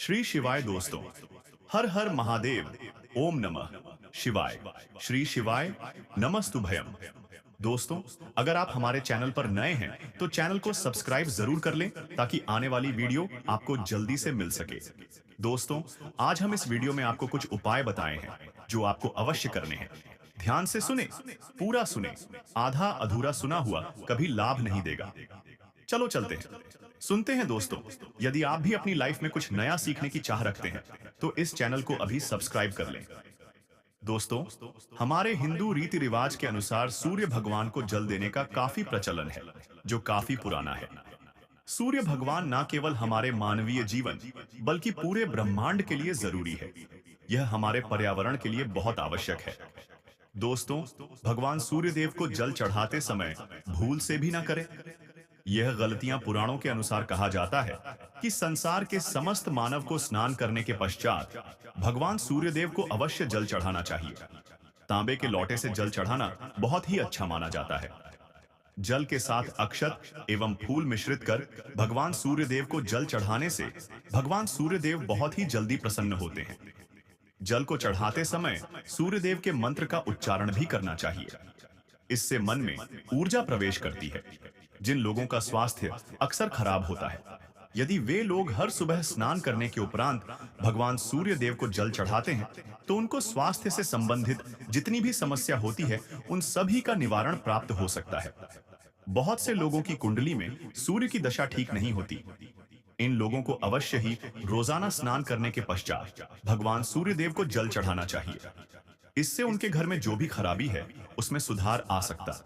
श्री शिवाय दोस्तों। हर हर महादेव। ओम नमः शिवाय। श्री शिवाय नमस्तुभयम। दोस्तों, अगर आप हमारे चैनल पर नए हैं तो चैनल को सब्सक्राइब जरूर कर लें ताकि आने वाली वीडियो आपको जल्दी से मिल सके। दोस्तों, आज हम इस वीडियो में आपको कुछ उपाय बताए हैं जो आपको अवश्य करने हैं। ध्यान से सुने, पूरा सुने। आधा अधूरा सुना हुआ कभी लाभ नहीं देगा। चलो चलते हैं, सुनते हैं दोस्तों। यदि आप भी अपनी लाइफ में कुछ नया सीखने की चाह रखते हैं तो इस चैनल को अभी सब्सक्राइब कर लें। दोस्तों, हमारे हिंदू रीति रिवाज के अनुसार सूर्य भगवान को जल देने का काफी प्रचलन है, जो काफी पुराना है। सूर्य भगवान न केवल हमारे मानवीय जीवन बल्कि पूरे ब्रह्मांड के लिए जरूरी है। यह हमारे पर्यावरण के लिए बहुत आवश्यक है। दोस्तों, भगवान सूर्य देव को जल चढ़ाते समय भूल से भी ना करें। यह गलतियां पुराणों के अनुसार कहा जाता है कि संसार के समस्त मानव को स्नान करने के पश्चात भगवान सूर्यदेव को अवश्य जल चढ़ाना चाहिए। तांबे के लोटे से जल चढ़ाना बहुत ही अच्छा माना जाता है। जल के साथ अक्षत एवं फूल मिश्रित कर भगवान सूर्यदेव को जल चढ़ाने से भगवान सूर्यदेव बहुत ही जल्दी प्रसन्न होते हैं। जल को चढ़ाते समय सूर्यदेव के मंत्र का उच्चारण भी करना चाहिए। इससे मन में ऊर्जा प्रवेश करती है। जिन लोगों का स्वास्थ्य अक्सर खराब होता है, यदि वे लोग हर सुबह स्नान करने के उपरांत भगवान सूर्य देव को जल चढ़ाते हैं तो उनको स्वास्थ्य से संबंधित जितनी भी समस्या होती है उन सभी का निवारण प्राप्त हो सकता है। बहुत से लोगों की कुंडली में सूर्य की दशा ठीक नहीं होती। इन लोगों को अवश्य ही रोजाना स्नान करने के पश्चात भगवान सूर्य देव को जल चढ़ाना चाहिए। इससे उनके घर में जो भी खराबी है उसमें सुधार आ सकता।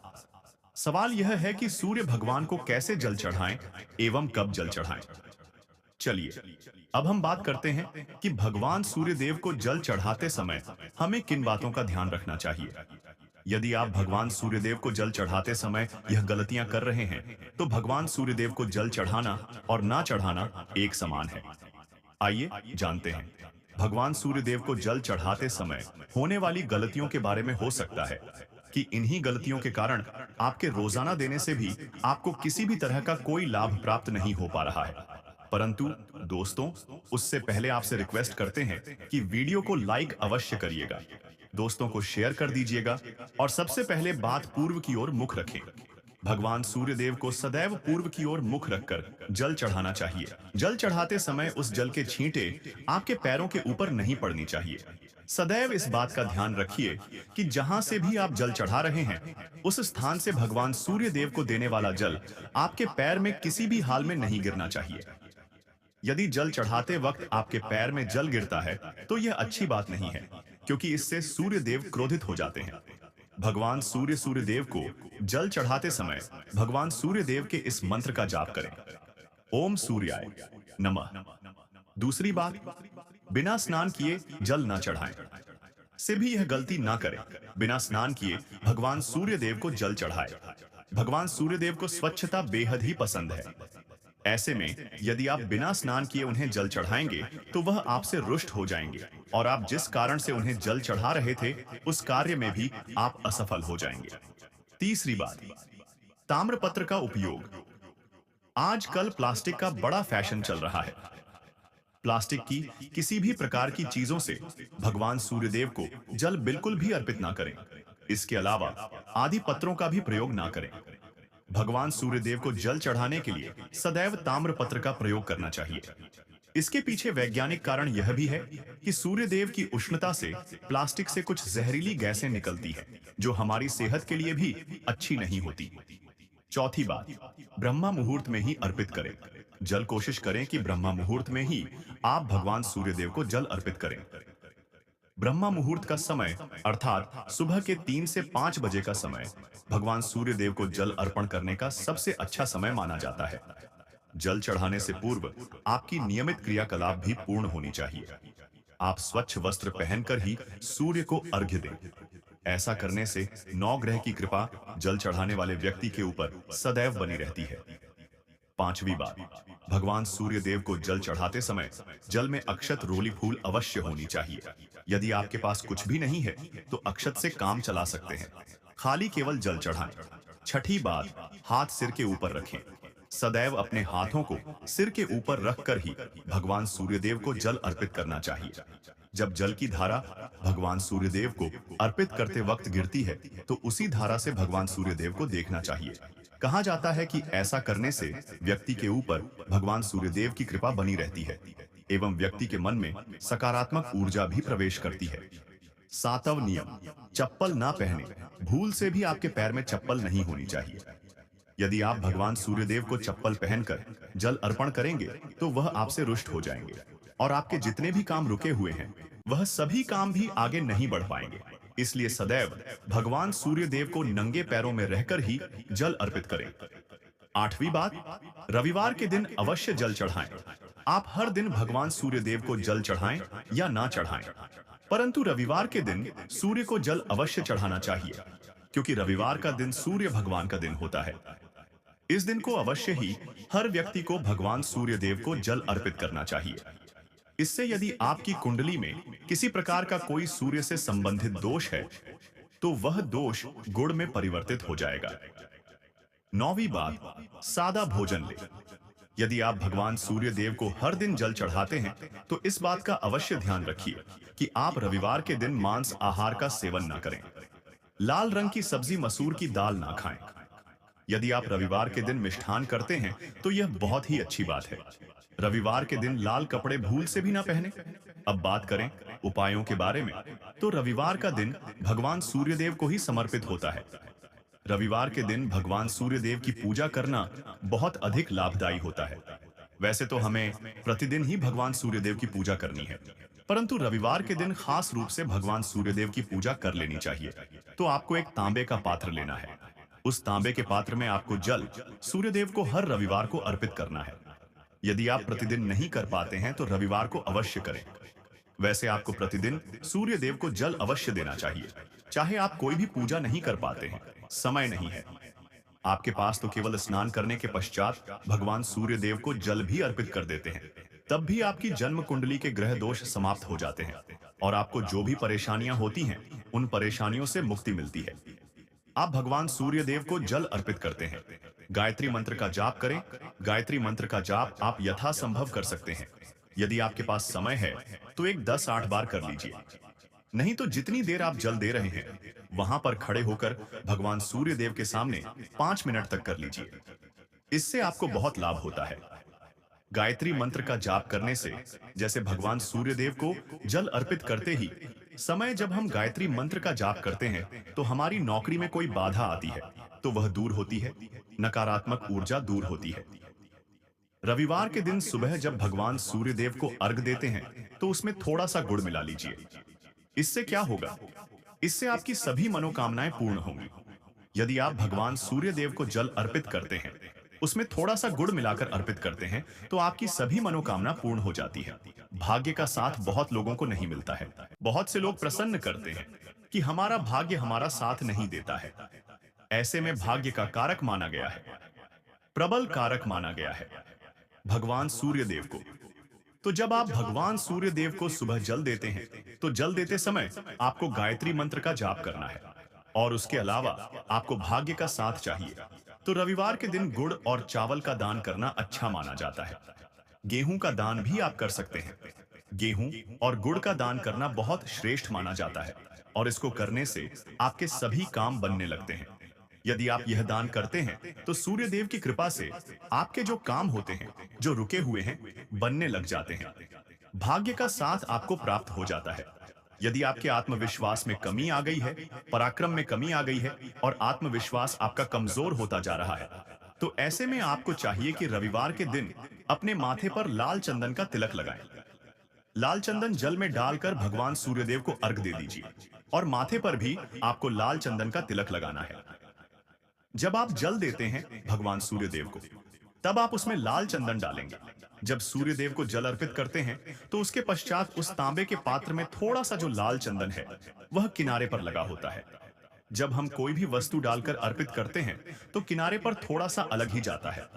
सवाल यह है कि सूर्य भगवान को कैसे जल चढ़ाएं एवं कब जल चढ़ाएं। चलिए अब हम बात करते हैं कि भगवान सूर्य देव को जल चढ़ाते समय हमें किन बातों का ध्यान रखना चाहिए। यदि आप भगवान सूर्यदेव को जल चढ़ाते समय यह गलतियां कर रहे हैं तो भगवान सूर्यदेव को जल चढ़ाना और ना चढ़ाना एक समान है। आइए जानते हैं भगवान सूर्यदेव को जल चढ़ाते समय होने वाली गलतियों के बारे में। हो सकता है कि इन्हीं गलतियों के कारण आपके रोजाना देने से भी आपको किसी भी तरह का कोई लाभ प्राप्त नहीं हो पा रहा है। परंतु दोस्तों, उससे पहले आपसे रिक्वेस्ट करते हैं कि वीडियो को लाइक अवश्य करिएगा, दोस्तों को शेयर कर दीजिएगा और सबसे पहले बात पूर्व की ओर मुख रखें। भगवान सूर्यदेव को सदैव पूर्व की ओर मुख रखकर जल चढ़ाना चाहिए। जल चढ़ाते समय उस जल के छींटे आपके पैरों के ऊपर नहीं पड़नी चाहिए। सदैव इस बात का ध्यान रखिए कि जहां से भी आप जल चढ़ा रहे हैं उस स्थान से भगवान सूर्यदेव को देने वाला जल आपके पैर में किसी भी हाल में नहीं गिरना चाहिए। यदि जल चढ़ाते वक्त आपके पैर में जल गिरता है तो यह अच्छी बात नहीं है, क्योंकि इससे सूर्यदेव क्रोधित हो जाते हैं। भगवान सूर्यदेव को जल चढ़ाते समय भगवान सूर्यदेव के इस मंत्र का जाप करें, ओम सूर्याय नमः। दूसरी बात, बिना स्नान किए जल ना चढ़ाएं। से भी यह गलती ना करें। बिना स्नान किए भगवान सूर्यदेव को जल चढ़ाएं। भगवान सूर्यदेव को स्वच्छता बेहद ही पसंद है। ऐसे में यदि आप बिना स्नान किए उन्हें जल चढ़ाएंगे तो वह आपसे रुष्ट हो जाएंगे और आप जिस कारण से उन्हें जल चढ़ा रहे थे उस कार्य में भी आप असफल हो जाएंगे। तीसरी बात, ताम्रपत्र का उपयोग। आजकल प्लास्टिक का बड़ा फैशन चल रहा है। प्लास्टिक की किसी भी प्रकार की चीजों से भगवान सूर्यदेव को जल बिल्कुल भी अर्पित ना करें। इसके अलावा आदि पत्रों का भी प्रयोग ना करें। भगवान सूर्यदेव को जल चढ़ाने के लिए सदैव ताम्रपत्र का प्रयोग करना चाहिए। इसके पीछे वैज्ञानिक कारण यह भी है कि सूर्यदेव की उष्णता से प्लास्टिक से कुछ जहरीली गैसें निकलती हैं, जो हमारी सेहत के लिए भी अच्छी नहीं होती। चौथी बात, ब्रह्मा मुहूर्त में ही अर्पित करें। जल कोशिश करें कि ब्रह्मा मुहूर्त में ही आप भगवान सूर्यदेव को जल अर्पित करें। ब्रह्मा मुहूर्त का समय अर्थात सुबह के 3 से 5 बजे का समय भगवान सूर्यदेव को जल अर्पण करने का सबसे अच्छा समय माना जाता है। जल चढ़ाने से पूर्व आपकी नियमित क्रियाकलाप भी पूर्ण होनी चाहिए। आप स्वच्छ वस्त्र पहनकर ही सूर्य को अर्घ्य दें। ऐसा करने से 9 ग्रह की कृपा जल चढ़ाने वाले व्यक्ति के ऊपर सदैव बनी रहती है। पांचवी बात, भगवान सूर्यदेव को जल चढ़ाते समय जल में अक्षत रोली फूल अवश्य होनी चाहिए। यदि आपके पास कुछ भी नहीं है तो अक्षत से काम चला सकते हैं, खाली केवल जल चढ़ाएं। छठी बात, हाथ सिर के ऊपर रखें। सदैव अपने हाथों को सिर के ऊपर रखकर ही भगवान सूर्यदेव को जल अर्पित करना चाहिए। जब जल की धारा भगवान सूर्यदेव को अर्पित करते वक्त गिरती है, तो उसी धारा से भगवान सूर्यदेव को देखना चाहिए। कहा जाता है कि ऐसा करने से व्यक्ति के ऊपर भगवान सूर्यदेव की कृपा बनी रहती है एवं व्यक्ति के मन में सकारात्मक ऊर्जा भी प्रवेश करती है। सातवां नियम, चप्पल ना पहने। भूल से भी आपके पैर में चप्पल नहीं होनी चाहिए। यदि आप भगवान सूर्यदेव को चप्पल पहनकर जल अर्पण करेंगे, तो वह आपसे रुष्ट हो जाएंगे और आपके जितने भी काम रुके हुए हैं, वह सभी काम भी आगे नहीं बढ़ पाएंगे। इसलिए सदैव भगवान सूर्यदेव को नंगे पैरों में रहकर ही जल अर्पित करें। आठवीं बात, रविवार के दिन अवश्य जल चढ़ाएं। आप हर दिन भगवान सूर्यदेव को जल चढ़ाएं या ना चढ़ाएं, परंतु रविवार के दिन सूर्य को जल अवश्य चढ़ाना चाहिए, क्योंकि रविवार का दिन सूर्य भगवान का दिन होता है। इस दिन को अवश्य ही हर व्यक्ति को भगवान सूर्यदेव को जल अर्पित करना चाहिए। इससे यदि आपकी कुंडली में किसी प्रकार का कोई सूर्य से संबंधित दोष है, तो वह दोष गुण में परिवर्तित हो जाएगा। नौवीं बात, सादा भोजन ले। यदि आप भगवान सूर्यदेव को हर दिन जल चढ़ाते हैं, तो इस बात का अवश्य ध्यान रखिए कि आप रविवार के दिन मांस आहार का सेवन ना करें। लाल रंग की सब्जी, मसूर की दाल ना खाएं। यदि आप रविवार के दिन मिष्ठान करते हैं, तो यह बहुत ही अच्छी बात है। रविवार के दिन लाल कपड़े भूल से भी ना पहने। अब बात करें उपायों के बारे में, तो रविवार का दिन भगवान सूर्यदेव को ही समर्पित होता है। रविवार के दिन भगवान सूर्यदेव की पूजा करना बहुत अधिक लाभदायी होता है। वैसे तो हमें प्रतिदिन ही भगवान सूर्यदेव की पूजा करनी है, परंतु रविवार के दिन खास रूप से भगवान सूर्यदेव की पूजा कर लेनी चाहिए। तो आपको एक तांबे का पात्र लेना है। उस तांबे के पात्र में आपको जल सूर्यदेव को हर रविवार को अर्पित करना है। यदि आप प्रतिदिन नहीं कर पाते हैं, तो रविवार को अवश्य करें। वैसे आपको प्रतिदिन सूर्यदेव को जल अवश्य देना चाहिए, चाहे आप कोई भी पूजा नहीं कर पाते हैं, समय नहीं है आपके पास, तो केवल स्नान करने के पश्चात भगवान सूर्यदेव को जल भी अर्पित कर देते हैं। तब भी आपकी जन्म कुंडली के ग्रह दोष समाप्त हो जाते हैं और आपको जो भी परेशानियां होती हैं, उन परेशानियों से मुक्ति मिलती है। आप भगवान सूर्यदेव को जल अर्पित करते हैं। गायत्री मंत्र का जाप करें। गायत्री मंत्र का जाप आप यथासंभव कर सकते हैं। यदि आपके पास समय है, तो एक 10-8 बार कर लीजिए। नहीं तो जितनी देर आप जल दे रहे हैं, वहां पर खड़े होकर भगवान सूर्यदेव के सामने 5 मिनट तक कर लीजिए। इससे आपको बहुत लाभ होता है। गायत्री मंत्र का जाप करने से, जैसे भगवान सूर्यदेव को जल अर्पित करते ही समय जब हम गायत्री मंत्र का जाप करते हैं, तो हमारी नौकरी में कोई बाधा आती है तो वह दूर होती है, नकारात्मक ऊर्जा दूर होती है। रविवार के दिन सुबह जब भगवान सूर्यदेव को अर्घ देते हैं, तो उसमें थोड़ा सा गुड़ मिला लीजिए। इससे क्या होगा? इससे आपकी सभी मनोकामनाएं पूर्ण होंगी। यदि आप भगवान सूर्यदेव को जल अर्पित करते हैं, उसमें थोड़ा सा गुड़ मिलाकर अर्पित करते हैं, तो आपकी सभी मनोकामना पूर्ण हो जाती है। भाग्य का साथ बहुत लोगों को नहीं मिलता है। बहुत से लोग प्रसन्न करते हैं कि हमारा भाग्य हमारा साथ नहीं देता है। ऐसे में भाग्य का कारक माना गया है, प्रबल कारक माना गया है भगवान सूर्यदेव को। तो जब आप भगवान सूर्यदेव को सुबह जल देते हैं, तो जल देते समय आपको गायत्री मंत्र का जाप करना है और उसके अलावा आपको भाग्य का साथ चाहिए। तो रविवार के दिन गुड़ और चावल का दान करना अच्छा माना जाता है। गेहूं का दान भी आप कर सकते हैं। गेहूं और गुड़ का दान करना बहुत श्रेष्ठ माना जाता है और इसको करने से आपके सभी काम बनने लगते हैं। यदि आप यह दान करते हैं, तो सूर्यदेव की कृपा से आपके जो काम होते हैं, जो रुके हुए हैं, बनने लग जाते हैं। भाग्य का साथ आपको प्राप्त हो जाता है। यदि आपके आत्मविश्वास में कमी आ गई है, पराक्रम में कमी आ गई है और आत्मविश्वास आपका कमजोर होता जा रहा है, तो ऐसे में आपको चाहिए कि रविवार के दिन अपने माथे पर लाल चंदन का तिलक लगाएं। लाल चंदन जल में डालकर भगवान सूर्यदेव को अर्घ दे दीजिए और माथे पर भी आपको लाल चंदन का तिलक लगाना है। जब आप जल देते हैं भगवान सूर्यदेव को, तब आप उसमें लाल चंदन डालेंगे। जब सूर्यदेव को जल अर्पित करते हैं, तो उसके पश्चात उस तांबे के पात्र में थोड़ा सा जो लाल चंदन है, वह किनारे पर लगा होता है। जब हम कोई भी वस्तु डालकर अर्पित करते हैं, तो किनारे पर थोड़ा सा अलग ही जाता है।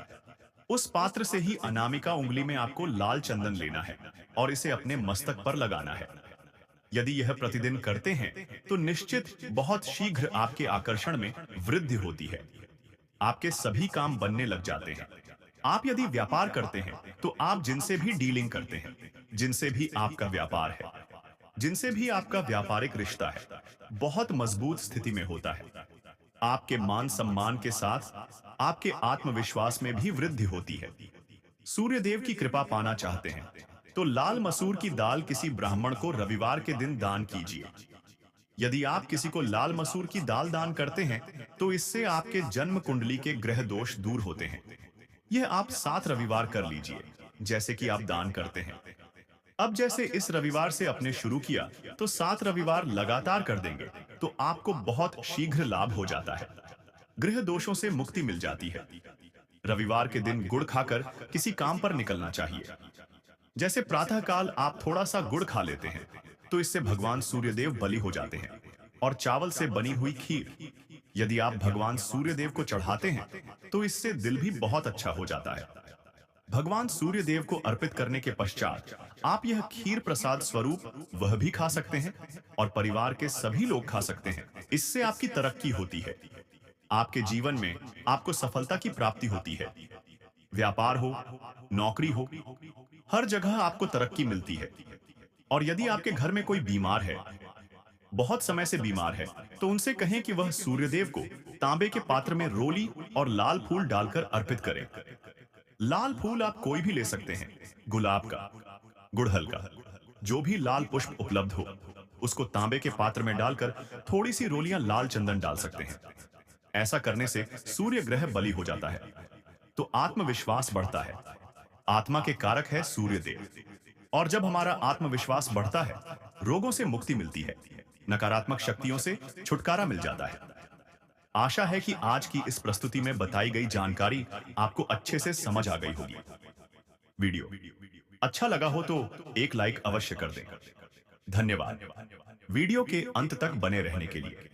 उस पात्र से ही अनामिका उंगली में आपको लाल चंदन लेना है और इसे अपने मस्तक पर लगाना है। यदि यह प्रतिदिन करते हैं, तो निश्चित बहुत शीघ्र आपके आकर्षण में वृद्धि होती है। आपके सभी काम बनने लग जाते हैं। आप यदि व्यापार करते हैं तो आप जिनसे भी डीलिंग करते हैं, जिनसे भी आपका व्यापार है, जिनसे भी आपका व्यापारिक रिश्ता है, बहुत मजबूत स्थिति में होता है। आपके मान सम्मान के साथ आपके आत्मविश्वास में भी वृद्धि होती है। सूर्य देव की कृपा पाना चाहते हैं तो लाल मसूर की दाल किसी ब्राह्मण को रविवार के दिन दान कीजिए। यदि आप किसी को लाल मसूर की दाल दान करते हैं तो इससे आपके जन्म कुंडली के ग्रह दोष दूर होते हैं। यह आप 7 रविवार कर लीजिए जैसे कि आप दान करते हैं। अब जैसे इस रविवार से आपने शुरू किया तो 7 रविवार लगातार कर देंगे तो आपको बहुत शीघ्र लाभ हो जाता है। गृह दोषों से मुक्ति मिल जाती है। रविवार के दिन गुड़ खाकर किसी काम पर निकलना चाहिए। जैसे प्रातःकाल आप थोड़ा सा गुड़ खा लेते हैं तो इससे भगवान सूर्यदेव बलि हो जाते हैं। और चावल से बनी हुई खीर यदि आप भगवान सूर्यदेव को चढ़ाते हैं तो इससे दिल भी बहुत अच्छा हो जाता है। भगवान सूर्यदेव को अर्पित करने के पश्चात आप यह खीर प्रसाद स्वरूप वह भी खा सकते हैं और परिवार के सभी लोग खा सकते हैं। इससे आपकी तरक्की होती है। आपके जीवन में आपको सफलता की प्राप्ति होती है। व्यापार हो, नौकरी हो, हर जगह आपको तरक्की मिलती है। और यदि आपके घर में कोई बीमार है, बहुत समय से बीमार है, तो उनसे कहें कि वह सूर्यदेव को तांबे के पात्र में रोली और लाल फूल डालकर अर्पित करें। लाल फूल आप कोई भी ले सकते हैं, गुलाब का, गुड़हल का, जो भी लाल पुष्प उपलब्ध हो, उसको तांबे के पात्र में डालकर थोड़ी सी रोलियां लाल चंदन डाल सकते हैं। ऐसा करने से सूर्य ग्रह बलि हो जाता है तो आत्मविश्वास बढ़ता है। आत्मा के कारक है सूर्यदेव, और जब हमारा आत्मविश्वास बढ़ता है, रोगों से मुक्ति मिलती है, नकारात्मक शक्तियों से छुटकारा मिल जाता है। आशा है कि आज की इस प्रस्तुति में बताई गई जानकारी आपको अच्छे से समझ आ गई होगी। वीडियो अच्छा लगा हो तो एक लाइक अवश्य कर दें। धन्यवाद वीडियो के अंत तक बने रहने के लिए।